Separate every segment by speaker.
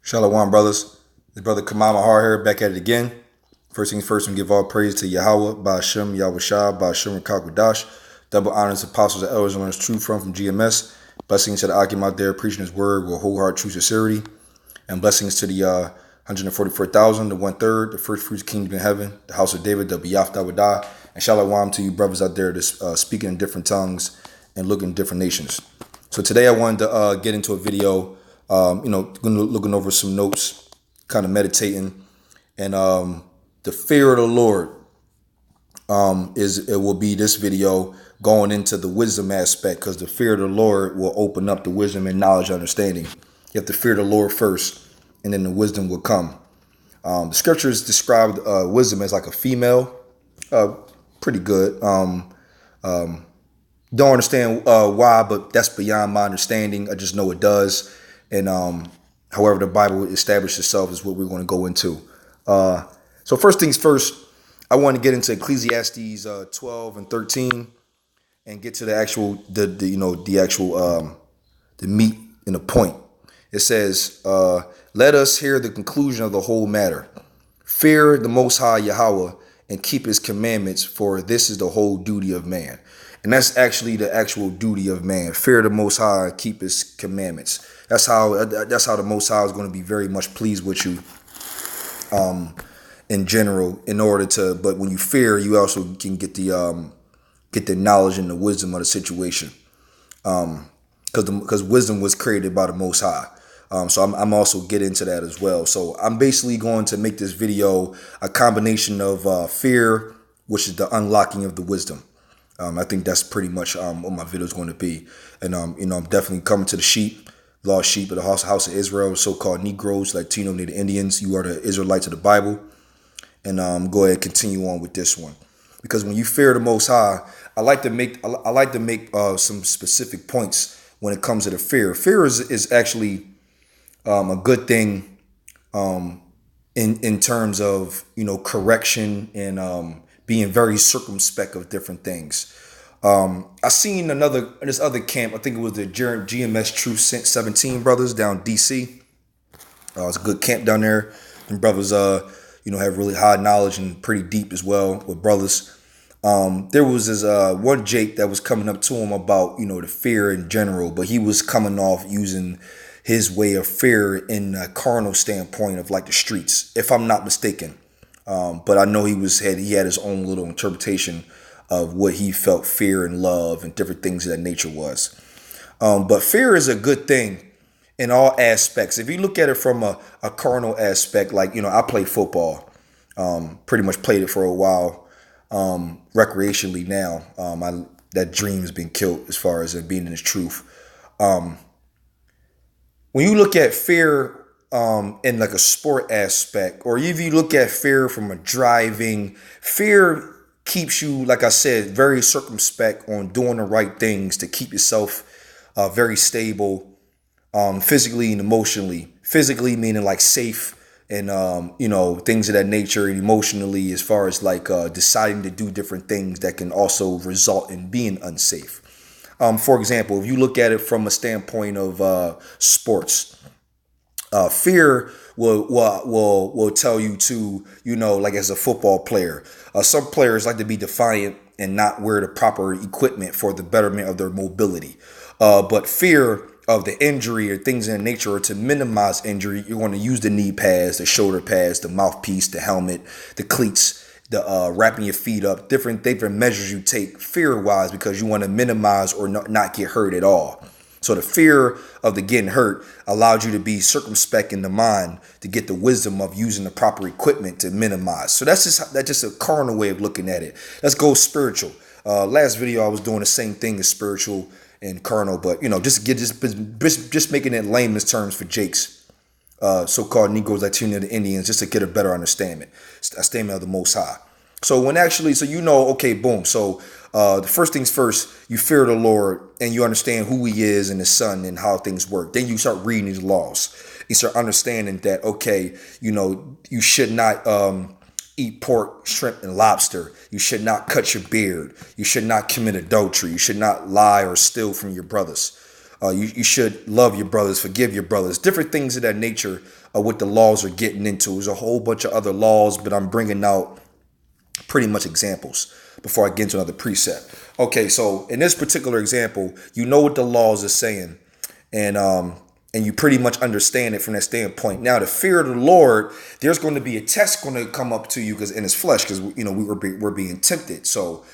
Speaker 1: Shalom, brothers. This brother Kamal Mahar here, back at it again. First things first, we give all praise to Yahawah, Bahasham, Yahawashi, Bahasham, qadash. Double honors to apostles and elders and learners true from GMS. Blessings to the Akim out there preaching his word with whole heart, true sincerity. And blessings to the 144,000, the 1/3, the first fruits kingdom in heaven, the house of David, the Biyaf. And shalom to you brothers out there that's speaking in different tongues and looking in different nations. So today I wanted to get into a video, looking over some notes, kind of meditating, and the fear of the Lord it will be this video going into the wisdom aspect, because the fear of the Lord will open up the wisdom and knowledge and understanding. You have to fear the Lord first, and then the wisdom will come. The scriptures describe wisdom as like a female. Pretty good. Don't understand why, but that's beyond my understanding. I just know it does. And however the Bible established itself is what we're going to go into. So first things first, I want to get into Ecclesiastes 12 and 13 and get to the actual the meat and the point. It says, let us hear the conclusion of the whole matter. Fear the Most High Yahawah and keep his commandments, for this is the whole duty of man. And that's actually the actual duty of man. Fear the Most High, keep his commandments. That's how the Most High is going to be very much pleased with you in general, but when you fear, you also can get the knowledge and the wisdom of the situation. Because wisdom was created by the Most High. So I'm also getting into that as well. So I'm basically going to make this video a combination of fear, which is the unlocking of the wisdom. I think that's pretty much what my video is going to be. And, I'm definitely coming to the lost sheep of the house of Israel, so-called Negroes, Latino, Native Indians. You are the Israelites of the Bible. And go ahead and continue on with this one. Because when you fear the Most High, I like to make some specific points when it comes to the fear. Fear is actually a good thing in terms of, correction and being very circumspect of different things. I seen this other camp. I think it was the GMS Truth 17 brothers down DC. It's a good camp down there. And brothers, have really high knowledge and pretty deep as well with brothers. There was this one Jake that was coming up to him about, the fear in general, but he was coming off using his way of fear in a carnal standpoint of like the streets, if I'm not mistaken. But I know he had his own little interpretation of what he felt fear and love and different things of that nature was. But fear is a good thing in all aspects. If you look at it from a carnal aspect, like, I play football, pretty much played it for a while, recreationally now. That dream has been killed as far as it being in its truth. When you look at fear in like a sport aspect, or if you look at fear from a driving, fear keeps you, like I said, very circumspect on doing the right things to keep yourself very stable, physically and emotionally. Physically meaning like safe and, things of that nature, and emotionally as far as like deciding to do different things that can also result in being unsafe. For example, if you look at it from a standpoint of sports, fear will tell you to, like as a football player, some players like to be defiant and not wear the proper equipment for the betterment of their mobility. But fear of the injury or things in nature, or to minimize injury, you're going to use the knee pads, the shoulder pads, the mouthpiece, the helmet, the cleats, the wrapping your feet up, different measures you take fear-wise, because you want to minimize or not get hurt at all. So the fear of the getting hurt allowed you to be circumspect in the mind to get the wisdom of using the proper equipment to minimize. So that's just a carnal way of looking at it. Let's go spiritual. Last video I was doing the same thing as spiritual and carnal, but just making it layman's terms for Jakes, so-called Negroes, Latino, the Indians, just to get a better understanding of the Most High. So okay, boom. So the first things first, you fear the Lord and you understand who he is and his son and how things work. Then you start reading his laws. You start understanding that, okay, you should not eat pork, shrimp, and lobster. You should not cut your beard. You should not commit adultery. You should not lie or steal from your brothers. You should love your brothers, forgive your brothers, different things of that nature are what the laws are getting into. There's a whole bunch of other laws, but I'm bringing out pretty much examples before I get into another precept. Okay, so in this particular example, you know what the laws are saying, and you pretty much understand it from that standpoint. Now, the fear of the Lord, there's going to be a test going to come up to you because in his flesh, because we're being tempted. So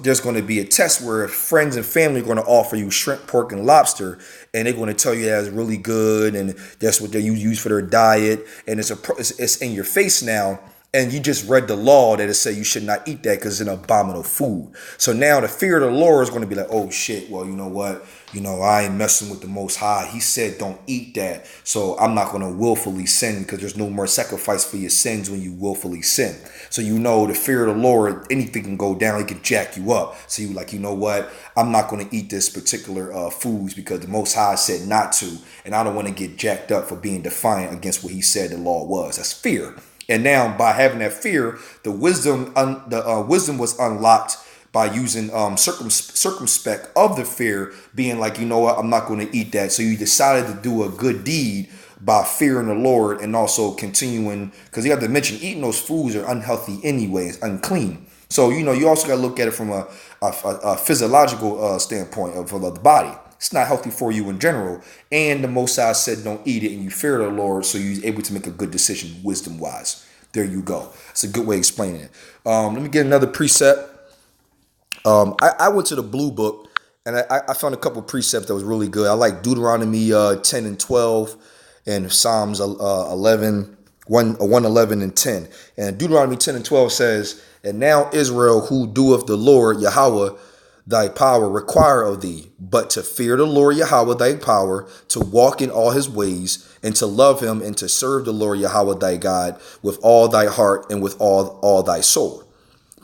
Speaker 1: there's going to be a test where friends and family are going to offer you shrimp, pork, and lobster, and they're going to tell you that's really good, and that's what they use for their diet, and it's in your face now. And you just read the law that it said you should not eat that because it's an abominable food. So now the fear of the Lord is going to be like, oh shit, well, you know what? I ain't messing with the Most High. He said don't eat that. So I'm not going to willfully sin because there's no more sacrifice for your sins when you willfully sin. So the fear of the Lord, anything can go down. He can jack you up. So you like, you know what? I'm not going to eat this particular foods because the Most High said not to. And I don't want to get jacked up for being defiant against what he said the law was. That's fear. And now, by having that fear, the wisdom was unlocked by using circumspect of the fear, being like, you know what, I'm not going to eat that. So you decided to do a good deed by fearing the Lord and also continuing, because you have to mention eating those foods are unhealthy anyway, it's unclean. So you also got to look at it from a physiological standpoint of the body. It's not healthy for you in general. And the Most High said don't eat it, and you fear the Lord, so you're able to make a good decision wisdom-wise. There you go. It's a good way of explaining it. Let me get another precept. I went to the Blue Book, and I found a couple precepts that was really good. I like Deuteronomy 10 and 12 and Psalms 11, 111 and 10. And Deuteronomy 10 and 12 says, and now Israel, who doeth the Lord Yahawah, thy power require of thee, but to fear the Lord Yahawah thy power, to walk in all his ways, and to love him, and to serve the Lord Yahawah thy God with all thy heart and with all thy soul.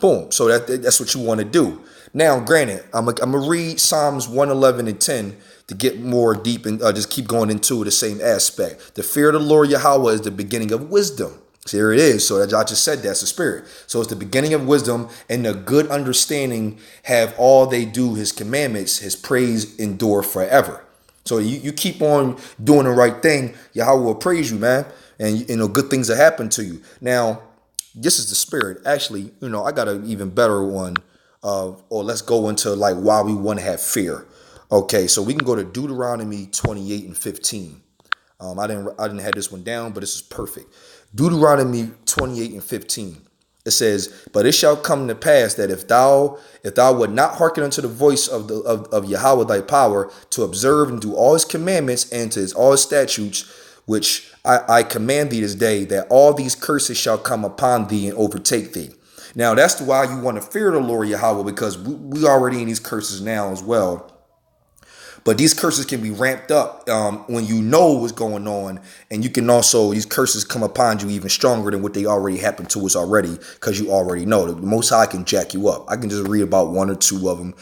Speaker 1: Boom. So that's what you want to do. Now, granted, I'm gonna read Psalms 111 and 10 to get more deep and just keep going into the same aspect. The fear of the Lord Yahawah is the beginning of wisdom. So here it is. So I just said that's the spirit. So it's the beginning of wisdom, and the good understanding have all they do his commandments, his praise endure forever. So you keep on doing the right thing, Yahawah will praise you, man. And good things will happen to you. Now, this is the spirit. Actually, I got an even better one. Or let's go into like why we want to have fear. Okay, so we can go to Deuteronomy 28 and 15. I didn't have this one down, but this is perfect. Deuteronomy 28 and 15. It says, but it shall come to pass that if thou would not hearken unto the voice of Yahawah thy power, to observe and do all his commandments and to all his statutes, which I command thee this day, that all these curses shall come upon thee and overtake thee. Now that's why you want to fear the Lord Yahawah, because we already in these curses now as well. But these curses can be ramped up when you know what's going on. And you can also, these curses come upon you even stronger than what they already happened to us already, because you already know. The Most High can jack you up. I can just read about one or two of them.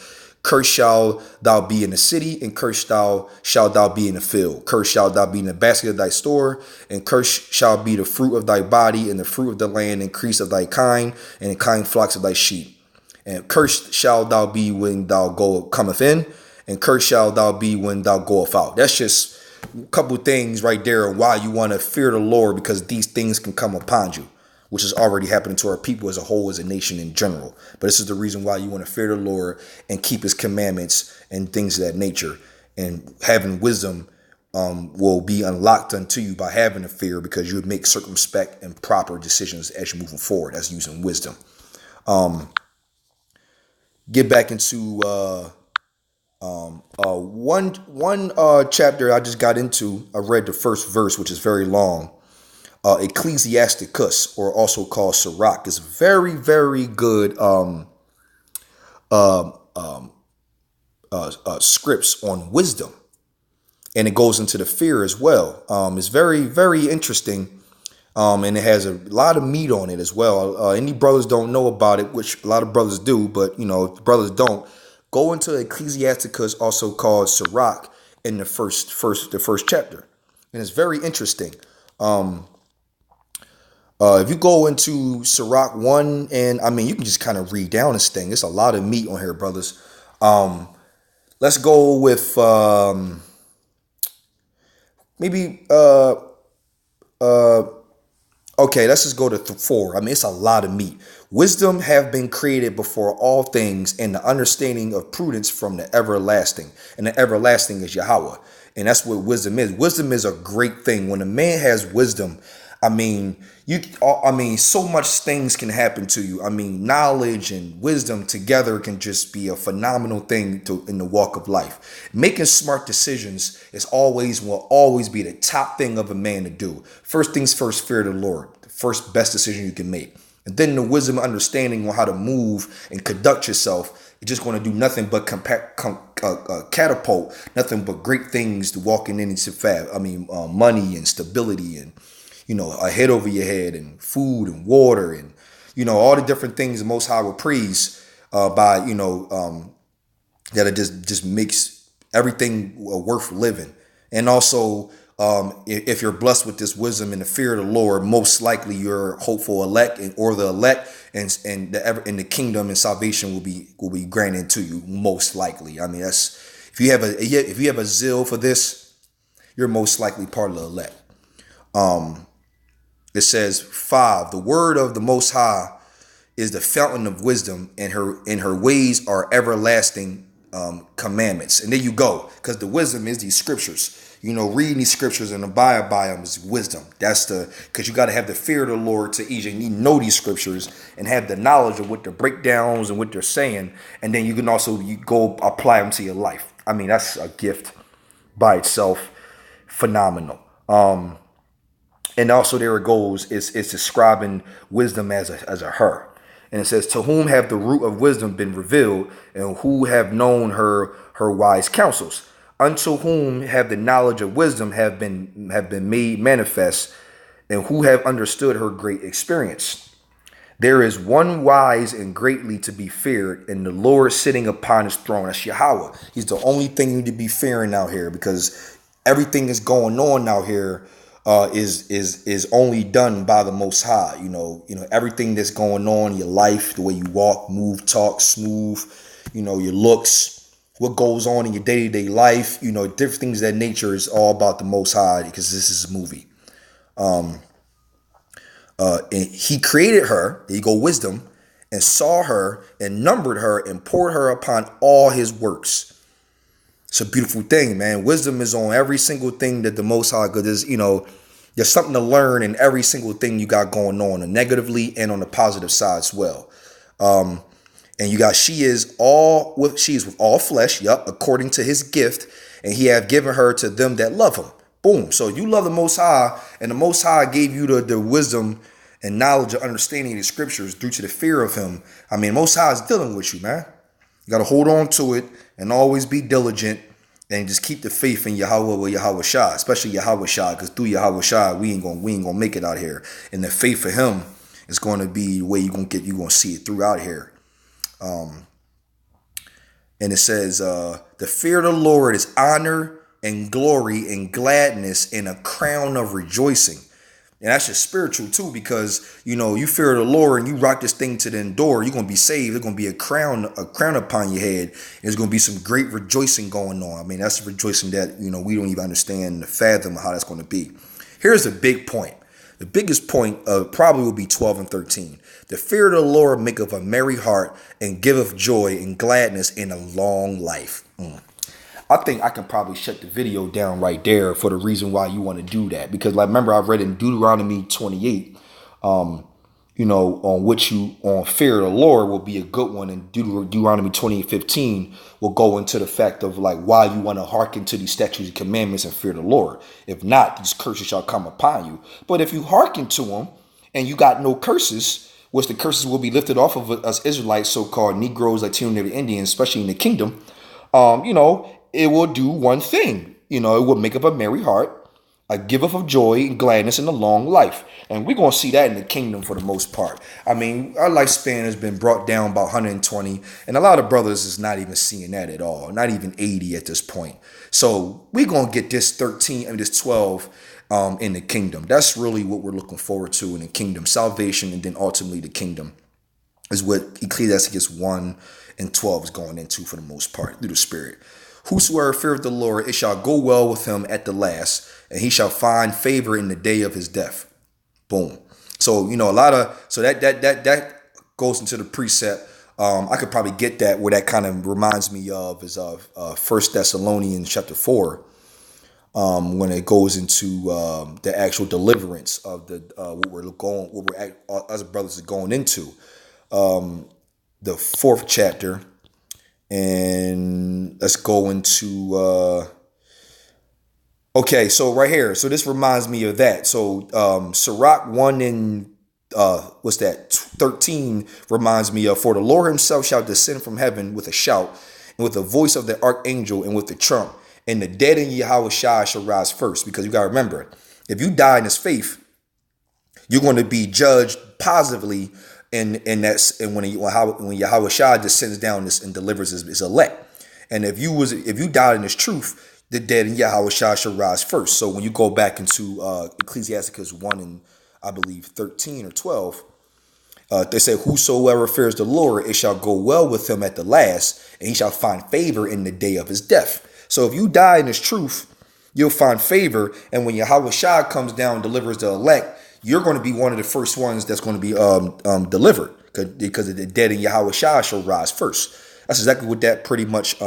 Speaker 1: Cursed shall thou be in the city, and cursed shalt thou be in the field. Cursed shalt thou be in the basket of thy store, and cursed shall be the fruit of thy body, and the fruit of the land, increase of thy kind, and the kind flocks of thy sheep. And cursed shalt thou be when thou cometh in, and cursed shalt thou be when thou goeth out. That's just a couple things right there on why you want to fear the Lord, because these things can come upon you, which is already happening to our people as a whole, as a nation in general. But this is the reason why you want to fear the Lord and keep his commandments and things of that nature. And having wisdom will be unlocked unto you by having a fear, because you would make circumspect and proper decisions as you're moving forward. That's using wisdom. Get back into one chapter I just got into. I read the first verse, which is very long. Ecclesiasticus, or also called Sirach, is very, very good scripts on wisdom, and it goes into the fear as well. It's very, very interesting, and it has a lot of meat on it as well. Any brothers don't know about it, which a lot of brothers do, but if brothers don't, go into Ecclesiasticus, also called Sirach, in the first chapter, and it's very interesting. If you go into Sirach 1, and you can just kind of read down this thing. It's a lot of meat on here, brothers. Let's go with maybe okay, let's just go to 4. I mean, it's a lot of meat. Wisdom have been created before all things, and the understanding of prudence from the everlasting. And the everlasting is Yahawah. And that's what wisdom is. Wisdom is a great thing. When a man has wisdom, I mean, so much things can happen to you. I mean, knowledge and wisdom together can just be a phenomenal thing in the walk of life. Making smart decisions will always be the top thing of a man to do. First things first, fear the Lord. The first best decision you can make. And then the wisdom, understanding on how to move and conduct yourself, it's just going to do nothing but catapult nothing but great things to walking into money and stability and a head over your head and food and water and all the different things the Most High will praise that it just makes everything worth living. And also, if you're blessed with this wisdom and the fear of the Lord, most likely you're hopeful elect or the elect, and the kingdom and salvation will be granted to you. Most likely, I mean, that's if you have a zeal for this, you're most likely part of the elect. It says 5, the word of the Most High is the fountain of wisdom, and her ways are everlasting commandments. And there you go, because the wisdom is these scriptures. Reading these scriptures and abide by them is wisdom. Because you got to have the fear of the Lord to easily know these scriptures and have the knowledge of what the breakdowns and what they're saying. And then you can also go apply them to your life. I mean, that's a gift by itself. Phenomenal. And also there it goes, it's describing wisdom as a her. And it says, to whom have the root of wisdom been revealed, and who have known her wise counsels? Unto whom have the knowledge of wisdom have been made manifest, and who have understood her great experience? There is one wise and greatly to be feared, and the Lord sitting upon his throne. That's Yahawah. He's the only thing you need to be fearing out here, because everything that's going on out here is only done by the Most High. Everything that's going on in your life, the way you walk, move, talk, smooth, your looks, what goes on in your day-to-day life, different things of that nature is all about the Most High, because this is a movie. And he created her, there you go, wisdom, and saw her and numbered her and poured her upon all his works. It's a beautiful thing, man. Wisdom is on every single thing that the Most High, because there's something to learn in every single thing you got going on, negatively and on the positive side as well. And you got, she is with all flesh, according to his gift, and he have given her to them that love him. Boom. So you love the Most High, and the Most High gave you the wisdom and knowledge and understanding of the scriptures due to the fear of him. I mean, Most High is dealing with you, man. You got to hold on to it and always be diligent and just keep the faith in Yahawah with Yahawashi, especially Yahawashi, because through Yahawashi, we ain't gonna make it out here. And the faith for him is going to be the way you're going to see it throughout here. And it says, the fear of the Lord is honor and glory and gladness and a crown of rejoicing. And that's just spiritual too, because, you fear the Lord and you rock this thing to the door, you're going to be saved. There's going to be a crown upon your head. There's going to be some great rejoicing going on. I mean, that's a rejoicing that, we don't even understand the fathom of how that's going to be. Here's the big point. The biggest point probably will be 12 and 13. The fear of the Lord maketh a merry heart and giveth joy and gladness in a long life. I think I can probably shut the video down right there for the reason why you want to do that. Because remember, I've read in Deuteronomy 28, on fear of the Lord will be a good one. And Deuteronomy 28:15 will go into the fact of why you want to hearken to these statutes and commandments and fear the Lord. If not, these curses shall come upon you. But if you hearken to them and you got no curses, which the curses will be lifted off of us Israelites, so-called Negroes, Latino, Native Indians, especially in the kingdom, it will do one thing. It will make up a merry heart, a giveth of joy and gladness in a long life. And we're going to see that in the kingdom for the most part. I mean, our lifespan has been brought down by 120. And a lot of brothers is not even seeing that at all. Not even 80 at this point. So we're going to get this 12 in the kingdom. That's really what we're looking forward to in the kingdom. Salvation, and then ultimately the kingdom is what Ecclesiasticus 1 and 12 is going into for the most part through the Spirit. Whosoever feareth the Lord, it shall go well with him at the last, and he shall find favor in the day of his death. Boom. So, a lot of, so that goes into the precept. I could probably get that where that kind of reminds me of is First Thessalonians chapter 4, when it goes into the actual deliverance of the as brothers are going into the fourth chapter, and let's go into okay, so right here, so this reminds me of that. So Sirach 1 and 13 reminds me of, for the Lord himself shall descend from heaven with a shout, and with the voice of the archangel, and with the trump, and the dead in Yahawashi shall rise first. Because you got to remember, if you die in his faith, you're going to be judged positively in that, and when Yahawashi descends down this and delivers his elect. And if you died in his truth, the dead in Yahawashi shall rise first. So when you go back into Ecclesiasticus 1 and I believe 13 or 12, they say, whosoever fears the Lord, it shall go well with him at the last, and he shall find favor in the day of his death. So if you die in his truth, you'll find favor. And when Yahawashi comes down and delivers the elect, you're going to be one of the first ones that's going to be delivered, because the dead in Yahawashi shall rise first. That's exactly what that pretty much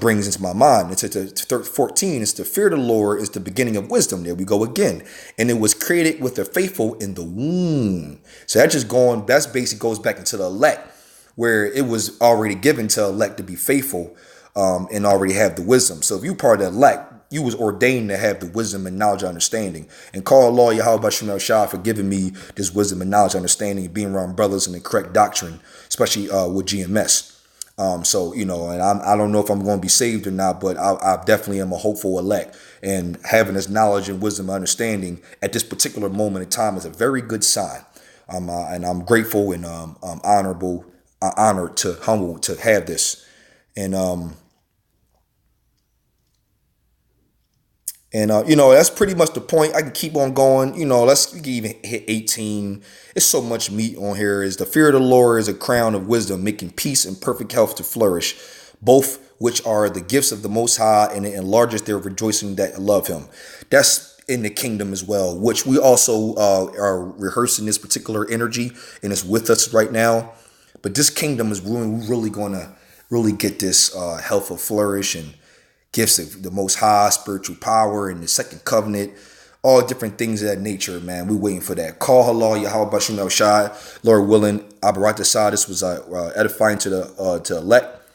Speaker 1: brings into my mind. It's 14. It's the fear of the Lord is the beginning of wisdom. There we go again. And it was created with the faithful in the womb. So that's basically goes back into the elect, where it was already given to elect to be faithful and already have the wisdom. So if you part of the elect, you was ordained to have the wisdom and knowledge and understanding. And call Allah Yahawah for giving me this wisdom and knowledge and understanding, being around brothers in the correct doctrine, especially with GMS. And I don't know if I'm going to be saved or not, but I definitely am a hopeful elect. And having this knowledge and wisdom and understanding at this particular moment in time is a very good sign. And I'm grateful and honored to humble to have this. That's pretty much the point. I can keep on going. You can even hit 18. It's so much meat on here. Is the fear of the Lord is a crown of wisdom, making peace and perfect health to flourish, both which are the gifts of the Most High, and it enlargeth their rejoicing that love him. That's in the kingdom as well, which we also are rehearsing this particular energy, and it's with us right now. But this kingdom is really going to really get this health of flourish and gifts of the Most High, spiritual power, and the second covenant, all different things of that nature, man. We're waiting for that. Call Halal, Yahawah, Lord willing, Abaratasa. This was edifying to the elect,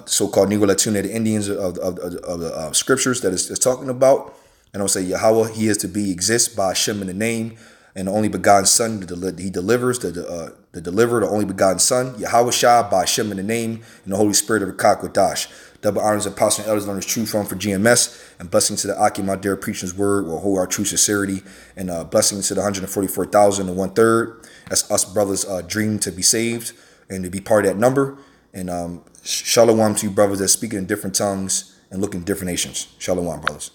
Speaker 1: so-called Negro Latino, the Indians of the scriptures that is talking about. And I'll say Yahawah, he is to be, exists, Bahasham in the name, and the only begotten Son, he delivers, the deliverer, the only begotten Son, Yahawashi, Bahasham in the name, and the Holy Spirit of qadash. Double honors of apostles and elders on his true form for GMS, and blessings to the Aki, my dear, preaching his word will hold our true sincerity, and blessings to the 144,000 and 1/3. That's us brothers dream to be saved and to be part of that number. And shalom to you brothers that speak in different tongues and look in different nations. Shalom, brothers.